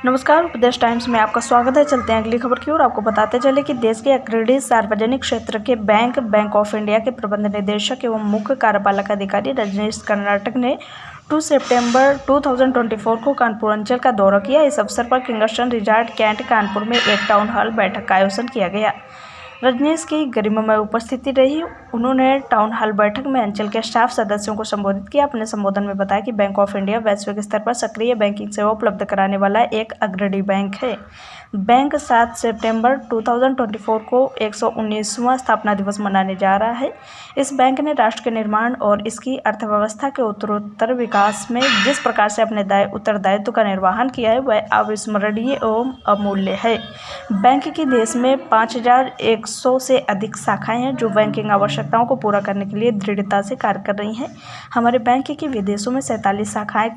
नमस्कार, उपदेश टाइम्स में आपका स्वागत है। चलते हैं अगली खबर की ओर। आपको बताते चले कि देश के अग्रणी सार्वजनिक क्षेत्र के बैंक ऑफ इंडिया के प्रबंध निदेशक एवं मुख्य कार्यपालक अधिकारी रजनीश कर्नाटक ने 2 सितंबर 2024 को कानपुर अंचल का दौरा किया। इस अवसर पर किंगस्टन रिजॉर्ट कैंट कानपुर में एक टाउन हॉल बैठक का आयोजन किया गया। रजनीश की गरिमामय उपस्थिति रही। उन्होंने टाउन हॉल बैठक में अंचल के स्टाफ सदस्यों को संबोधित किया। अपने संबोधन में बताया कि बैंक ऑफ इंडिया वैश्विक स्तर पर सक्रिय बैंकिंग सेवा उपलब्ध कराने वाला एक अग्रणी बैंक है। बैंक 7 सितंबर 2024 को 119वां स्थापना दिवस मनाने जा रहा है। इस बैंक ने राष्ट्र के निर्माण और इसकी अर्थव्यवस्था के उत्तरोत्तर विकास में जिस प्रकार से अपने उत्तरदायित्व का निर्वहन किया है वह अविस्मरणीय एवं अमूल्य है। बैंक की देश में 5100 से अधिक शाखाएं हैं जो बैंकिंग आवश्यकताओं को पूरा करने के लिए दृढ़ता से कार्य कर रही हैं। हमारे बैंक की विदेशों में 47 शाखाएं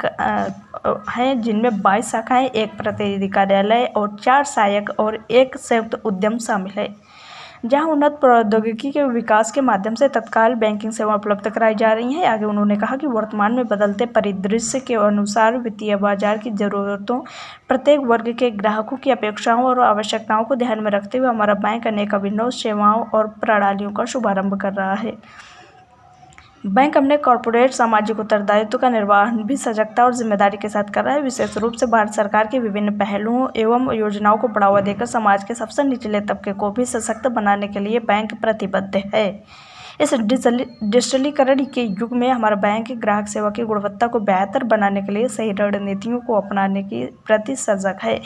हैं, जिनमें 22 शाखाएं, एक प्रतिनिधि कार्यालय और 4 सहायक और एक संयुक्त उद्यम शामिल है, जहां उन्नत प्रौद्योगिकी के विकास के माध्यम से तत्काल बैंकिंग सेवा उपलब्ध कराई जा रही हैं। आगे उन्होंने कहा कि वर्तमान में बदलते परिदृश्य के अनुसार वित्तीय बाजार की जरूरतों, प्रत्येक वर्ग के ग्राहकों की अपेक्षाओं और आवश्यकताओं को ध्यान में रखते हुए हमारा बैंक अनेक अभिनव सेवाओं और प्रणालियों का शुभारंभ कर रहा है। बैंक अपने कॉर्पोरेट सामाजिक उत्तरदायित्व का निर्वहन भी सजगता और जिम्मेदारी के साथ कर रहा है। विशेष रूप से भारत सरकार की विभिन्न पहलों एवं योजनाओं को बढ़ावा देकर समाज के सबसे निचले तबके को भी सशक्त बनाने के लिए बैंक प्रतिबद्ध है। इस डिजिटलीकरण के युग में हमारा बैंक ग्राहक सेवा की गुणवत्ता को बेहतर बनाने के लिए सही रणनीतियों को अपनाने के प्रति सजग है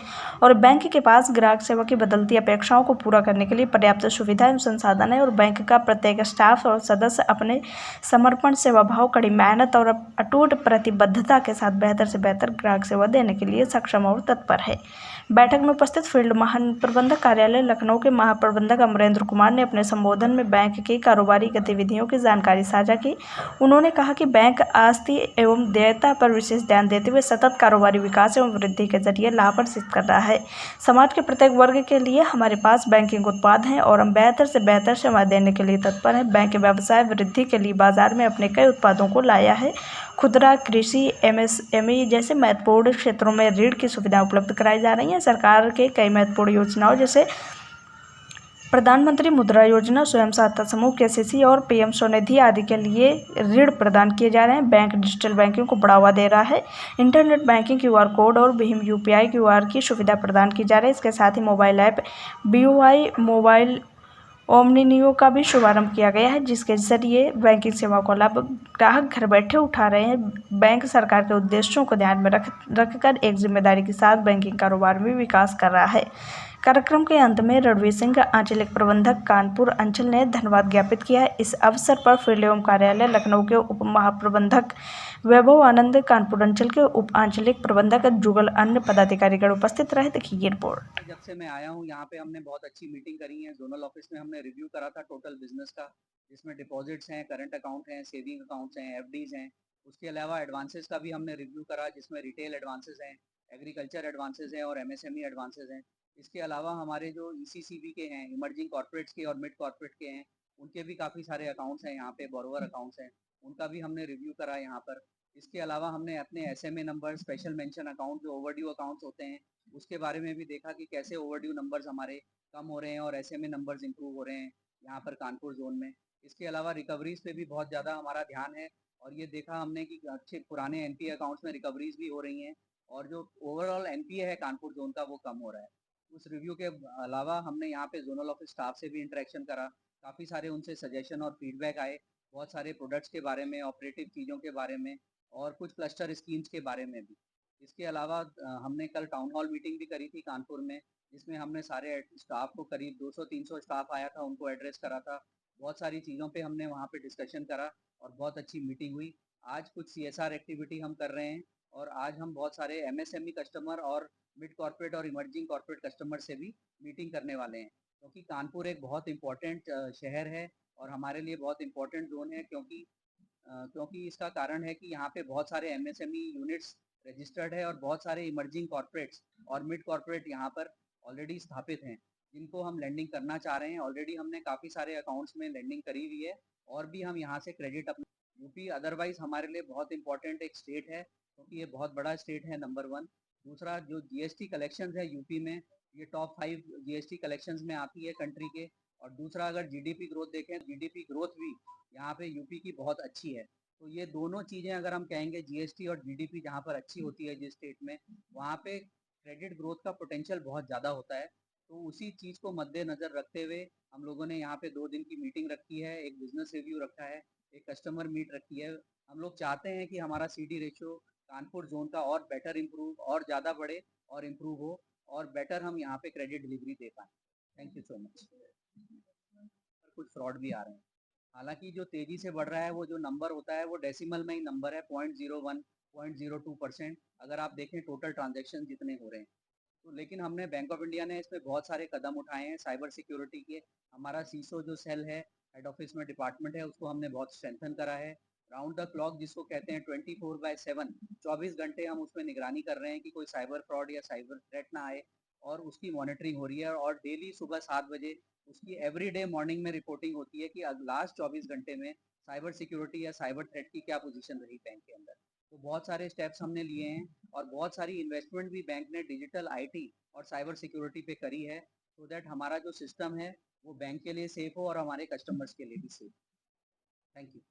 और बैंक के पास ग्राहक सेवा की बदलती अपेक्षाओं को पूरा करने के लिए पर्याप्त सुविधाएं एवं संसाधन है और बैंक का प्रत्येक स्टाफ और सदस्य अपने समर्पण, सेवा भाव, कड़ी मेहनत और अटूट प्रतिबद्धता के साथ बेहतर से बेहतर ग्राहक सेवा देने के लिए सक्षम और तत्पर है। बैठक में उपस्थित फील्ड महाप्रबंधक कार्यालय लखनऊ के महाप्रबंधक अमरेंद्र कुमार ने अपने संबोधन में बैंक की कारोबारी गतिविधियों की जानकारी साझा की। उन्होंने कहा कि बैंक आस्ती एवं देयता पर विशेष ध्यान देते हुए सतत कारोबारी विकास एवं वृद्धि के जरिए लाभ अर्जित कर रहा है। समाज के प्रत्येक वर्ग के लिए हमारे पास बैंकिंग उत्पाद हैं और हम बेहतर से बेहतर सेवा देने के लिए तत्पर हैं। बैंक व्यवसाय वृद्धि के लिए बाजार में अपने कई उत्पादों को लाया है। खुदरा, कृषि, एमएसएमई जैसे महत्वपूर्ण क्षेत्रों में ऋण की सुविधा उपलब्ध कराई जा रही है। सरकार के कई महत्वपूर्ण योजनाओं जैसे प्रधानमंत्री मुद्रा योजना, स्वयं सहायता समूह, केसीसी और पीएम स्वनिधि आदि के लिए ऋण प्रदान किए जा रहे हैं। बैंक डिजिटल बैंकिंग को बढ़ावा दे रहा है। इंटरनेट बैंकिंग, क्यूआर कोड और भीम यूपीआई क्यूआर की सुविधा प्रदान की जा रही है। इसके साथ ही मोबाइल ऐप बीओआई मोबाइल ओमनियो का भी शुभारंभ किया गया है, जिसके जरिए बैंकिंग सेवा का लाभ ग्राहक घर बैठे उठा रहे हैं। बैंक सरकार के उद्देश्यों को ध्यान में रखकर एक जिम्मेदारी के साथ बैंकिंग कारोबार में विकास कर रहा है। कार्यक्रम के अंत में रणवीर सिंह, आंचलिक प्रबंधक कानपुर अंचल, ने धन्यवाद ज्ञापित किया। इस अवसर पर फील्ड एवं कार्यालय लखनऊ के उप महाप्रबंधक वैभव आनंद, कानपुर अंचल के उप आंचलिक प्रबंधक जुगल, अन्य पदाधिकारीगण उपस्थित रहे। देखिए ये रिपोर्ट। जब से मैं आया हूँ यहाँ पे हमने बहुत अच्छी मीटिंग करी है। जोनल ऑफिस में हमने रिव्यू करा था टोटल बिजनेस का, जिसमें डिपॉजिट्स हैं, करंट अकाउंट हैं, सेविंग अकाउंट्स हैं, एफडीज हैं। उसके अलावा एडवांसेस का भी हमने रिव्यू करा, जिसमें रिटेल एडवांसेस हैं, एग्रीकल्चर एडवांसेस हैं और एमएसएमई एडवांसेस हैं। इसके अलावा हमारे जो ईसीसीबी के हैं, इमर्जिंग कॉर्पोरेट्स के और मिड कॉर्पोरेट के हैं, उनके भी काफ़ी सारे अकाउंट्स हैं यहाँ पे, बोरोवर अकाउंट्स हैं, उनका भी हमने रिव्यू करा यहाँ पर। इसके अलावा हमने अपने SMA number, special mention account, जो ओवरड्यू अकाउंट्स होते हैं, उसके बारे में भी देखा कि कैसे ओवरड्यू नंबर्स हमारे कम हो रहे हैं और एसएमए नंबर्स इंप्रूव हो रहे हैं यहाँ पर कानपुर जोन में। इसके अलावा रिकवरीज पे भी बहुत ज़्यादा हमारा ध्यान है और ये देखा हमने कि अच्छे पुराने एनपीए अकाउंट्स में रिकवरीज भी हो रही हैं और जो ओवरऑल एनपीए है कानपुर जोन का वो कम हो रहा है। उस रिव्यू के अलावा हमने यहाँ पे जोनल ऑफिस स्टाफ से भी इंटरेक्शन करा, काफ़ी सारे उनसे सजेशन और फीडबैक आए, बहुत सारे प्रोडक्ट्स के बारे में, ऑपरेटिव चीज़ों के बारे में और कुछ क्लस्टर स्कीम्स के बारे में भी। इसके अलावा हमने कल टाउन हॉल मीटिंग भी करी थी कानपुर में, जिसमें हमने सारे स्टाफ को, करीब 200-300 स्टाफ आया था, उनको एड्रेस करा था। बहुत सारी चीज़ों पे हमने वहाँ पे डिस्कशन करा और बहुत अच्छी मीटिंग हुई। आज कुछ सीएसआर एक्टिविटी हम कर रहे हैं और आज हम बहुत सारे एमएसएमई कस्टमर और मिड कॉर्पोरेट और इमर्जिंग कॉर्पोरेट कस्टमर से भी मीटिंग करने वाले हैं, क्योंकि कानपुर एक बहुत इंपॉर्टेंट शहर है और हमारे लिए बहुत इंपॉर्टेंट जोन है, क्योंकि इसका कारण है कि यहाँ पे बहुत सारे एमएसएमई यूनिट्स रजिस्टर्ड है और बहुत सारे इमर्जिंग कॉर्पोरेट्स और मिड कॉर्पोरेट यहाँ पर ऑलरेडी स्थापित हैं, जिनको हम लैंडिंग करना चाह रहे हैं। ऑलरेडी हमने काफ़ी सारे अकाउंट्स में लैंडिंग करी हुई है और भी हम यहाँ से क्रेडिट अपने यूपी अदरवाइज हमारे लिए बहुत इंपॉर्टेंट एक स्टेट है, क्योंकि ये बहुत बड़ा स्टेट है, नंबर 1। दूसरा जो जीएसटी कलेक्शंस है यूपी में, ये टॉप 5 जीएसटी कलेक्शंस में आती है कंट्री के। और दूसरा अगर जीडीपी ग्रोथ देखें, जीडीपी ग्रोथ भी यहाँ पे यूपी की बहुत अच्छी है। तो ये दोनों चीज़ें अगर हम कहेंगे, जीएसटी और जीडीपी जहाँ पर अच्छी होती है जिस स्टेट में, वहाँ पे क्रेडिट ग्रोथ का पोटेंशियल बहुत ज़्यादा होता है। तो उसी चीज़ को मद्देनज़र रखते हुए हम लोगों ने यहाँ पे 2 दिन की मीटिंग रखी है, एक बिजनेस रिव्यू रखा है, एक कस्टमर मीट रखी है। हम लोग चाहते हैं कि हमारा सीडी रेशियो कानपुर जोन का और बेटर इम्प्रूव और ज़्यादा बढ़े और इम्प्रूव हो, और बेटर हम यहाँ पे क्रेडिट डिलीवरी दे पाएँ। Thank you so much. पर कुछ फ्रॉड भी आ रहे हैं। हालाँकि जो तेज़ी से बढ़ रहा है, वो जो नंबर होता है वो डेसिमल में ही नंबर है, 0.01, 0.02%। अगर आप देखें टोटल ट्रांज़ैक्शन जितने हो रहे हैं। तो लेकिन हमने बैंक ऑफ इंडिया ने इसमें बहुत सारे कदम उठाए हैं साइबर सिक्योरिटी के। हमारा सीसो जो सेल है, हेड ऑफिस में डिपार्टमेंट है, उसको हमने बहुत स्ट्रेंथन करा है। राउंड द क्लॉक जिसको कहते हैं 24/7, 24 घंटे हम उसमें निगरानी कर रहे हैं कि कोई साइबर फ्रॉड या साइबर थ्रेट ना आए, और उसकी मॉनिटरिंग हो रही है। और डेली सुबह 7 बजे उसकी एवरीडे मॉर्निंग में रिपोर्टिंग होती है कि लास्ट 24 घंटे में साइबर सिक्योरिटी या साइबर थ्रेट की क्या पोजीशन रही बैंक के अंदर। तो बहुत सारे स्टेप्स हमने लिए हैं, और बहुत सारी इन्वेस्टमेंट भी बैंक ने डिजिटल आईटी और साइबर सिक्योरिटी पे करी है, सो दैट हमारा जो सिस्टम है वो बैंक के लिए सेफ हो और हमारे कस्टमर्स के लिए भी सेफ। Thank you.